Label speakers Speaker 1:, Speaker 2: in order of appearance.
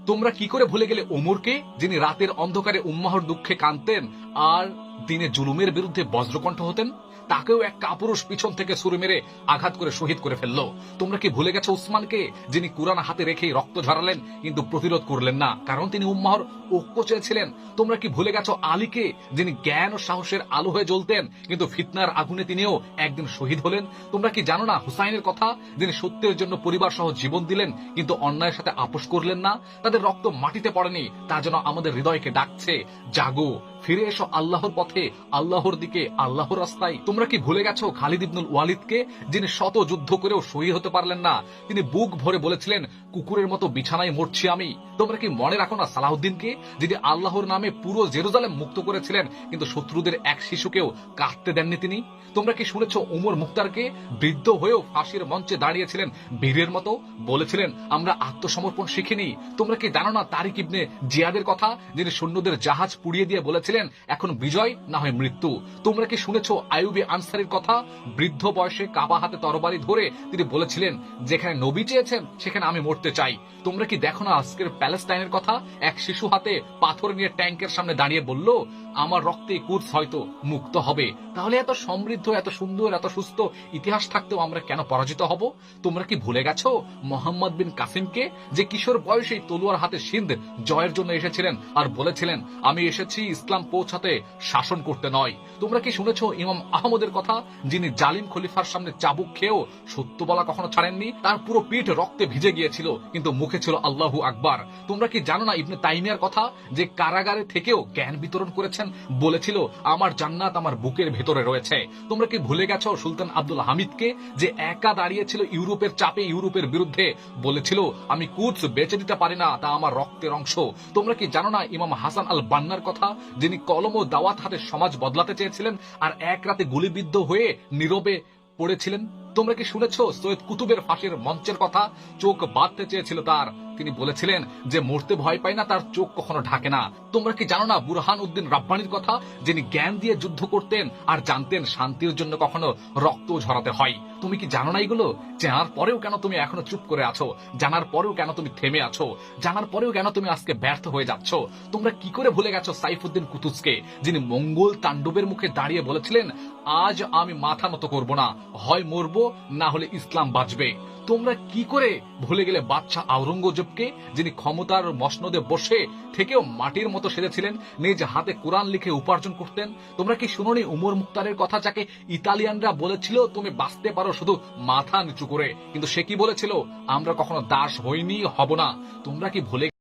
Speaker 1: তোমরা কি করে ভুলে গেলে ওমরকে, যিনি রাতের অন্ধকারে উম্মাহর দুঃখে কাঁদতেন আর দিনে জুলুমের বিরুদ্ধে বজ্রকণ্ঠ হতেন? তাকেও এক কাপুরুষ পিছন থেকে ছুরি মেরে আঘাত করে শহীদ করে ফেললো। তোমরা কি ভুলে গেছো উসমানকে, যিনি কুরআন হাতে রেখেই রক্ত ঝরালেন কিন্তু প্রতিরোধ করলেন না, কারণ তিনি উম্মাহর ঐক্য চেয়েছিলেন? তোমরা কি ভুলে গেছো আলীকে, যিনি জ্ঞান ও সাহসের আলো হয়ে জ্বলতেন কিন্তু ফিতনার আগুনে তিনিও একদিন শহীদ হলেন? তোমরা কি জানো না হুসাইনের কথা, যিনি সত্যের জন্য পরিবার সহ জীবন দিলেন কিন্তু অন্যায়ের সাথে আপোষ করলেন না? তাদের রক্ত মাটিতে পড়েনি, তা যেন আমাদের হৃদয়কে ডাকছে, জাগো, ফিরে এসো আল্লাহর পথে, আল্লাহর দিকে, আল্লাহর রাস্তায়। তোমরা কি ভুলে গেছো খালিদ ইবনুল ওয়ালিদকে, যিনি শত যুদ্ধ করেও শহীদ হতে পারলেন না? তিনি বুক ভরে বলেছিলেন, কুকুরের মতো বিছানায় মরছি আমি। তোমরা কি মনে রাখো না সালাউদ্দিনকে, যিনি আল্লাহর নামে পুরো জেরুজালেম মুক্ত করেছিলেন কিন্তু শত্রুদের এক শিশুকেও কাটতে দেননি তিনি? তোমরা কি শুনেছো উমর মুখতারকে, বৃদ্ধ হয়েও ফাঁসির মঞ্চে দাঁড়িয়েছিলেন বীরের মতো, বলেছিলেন আমরা আত্মসমর্পণ শিখিনি? তোমরা কি জানো না তারিক ইবনে জিয়াদের কথা, যিনি সৈন্যদের জাহাজ পুড়িয়ে দিয়ে বলেছিলেন এখন বিজয় না হয় মৃত্যু? তোমরা কি শুনেছো আইয়ুবে আনসারীর কথা, বৃদ্ধ বয়সে কাবা হাতে তরবারি ধরে তিনি বলেছিলেন যেখানে নবী চেয়েছেন সেখানে আমি মরতে চাই? তোমরা কি দেখো না আজকের প্যালেস্টাইনের কথা, এক শিশু হাতে পাথর নিয়ে ট্যাঙ্কের সামনে দাঁড়িয়ে বলল আমার রক্তে কুদস হয়তো মুক্ত হবে। তাহলে এত সমৃদ্ধ, এত সুন্দর, এত সুস্থ ইতিহাস থাকতেও আমরা কেন পরাজিত হব? তোমরা কি ভুলে গেছো মোহাম্মদ বিন কাসিমকে, যে কিশোর বয়সে তলোয়ার হাতে সিন্ধ জয়ের জন্য এসেছিলেন আর বলেছিলেন আমি এসেছি ইসলাম পৌঁছাতে, শাসন করতে নয়? তোমরা কি শুনেছো ইমাম আহমদের কথা, যিনি জালিম খলিফার সামনে চাবুক খেয়েও সত্য বলা কখনো ছাড়েননি? তার পুরো পিঠ রক্তে ভিজে গিয়েছিল কিন্তু মুখে ছিল আল্লাহু আকবার। তোমরা কি জানো না ইবনে তাইমিয়ার কথা, যে কারাগারে থেকেও জ্ঞান বিতরণ করেছেন, বলেছিল আমার জান্নাত আমার বুকের ভেতরে রয়েছে? তোমরা কি ভুলে গেছো সুলতান আব্দুল হামিদকে, যে একা দাঁড়িয়েছিল ইউরোপের চাপে, ইউরোপের বিরুদ্ধে বলেছিল আমি কুদস বেচে দিতে পারি না, তা আমার রক্তের অংশ? তোমরা কি জানো না ইমাম হাসান আল বান্নার কথা, যিনি কলম ও দাওয়াত হাতে সমাজ বদলাতে চেয়েছিলেন আর এক রাতে গুলিবিদ্ধ হয়ে নীরবে পড়েছিলেন? তোমরা কি শুনেছো সৈয়দ কুতুবের ফাঁসির মঞ্চের কথা, চোখ বাঁধতে চেয়েছিল তার, তিনি বলেছিলেন যে মরতে ভয় পায় না, তার চোখ কখনো ঢাকে না? তোমরা কি জানো না বুরহান উদ্দিন রাব্বানির কথা, যিনি জ্ঞান দিয়ে যুদ্ধ করতেন আর জানতেন শান্তির জন্য কখনো রক্ত ঝরাতে হয়? তুমি কি জানো না এগুলো? জানার পরেও কেন তুমি এখনো চুপ করে আছো? জানার পরেও কেন তুমি থেমে আছো? জানার পরেও কেন তুমি আজকে ব্যর্থ হয়ে যাচ্ছ? তোমরা কি করে ভুলে গেছো সাইফুদ্দিন কুতুজকে, যিনি মঙ্গল তাণ্ডবের মুখে দাঁড়িয়ে বলেছিলেন আজ আমি মাথা নত করব না, হয় মরবো না হলে ইসলাম বাঁচবে? তোমরা কি করে ভুলে গেলে বাদশাহ আওরঙ্গজেবকে, যিনি ক্ষমতার মসনদে বসে থেকেও মাটির মতো সেজেছিলেন, নিজ হাতে কোরআন লিখে উপার্জন করতেন? তোমরা কি শুনোনি উমর মুখতারের কথা, যাকে ইতালিয়ানরা বলেছিল তুমি বাঁচতে পারো শুধু মাথা নিচু করে, কিন্তু সে কি বলেছিল আমরা কখনো দাস হইনি, হব না? তোমরা কি ভুলে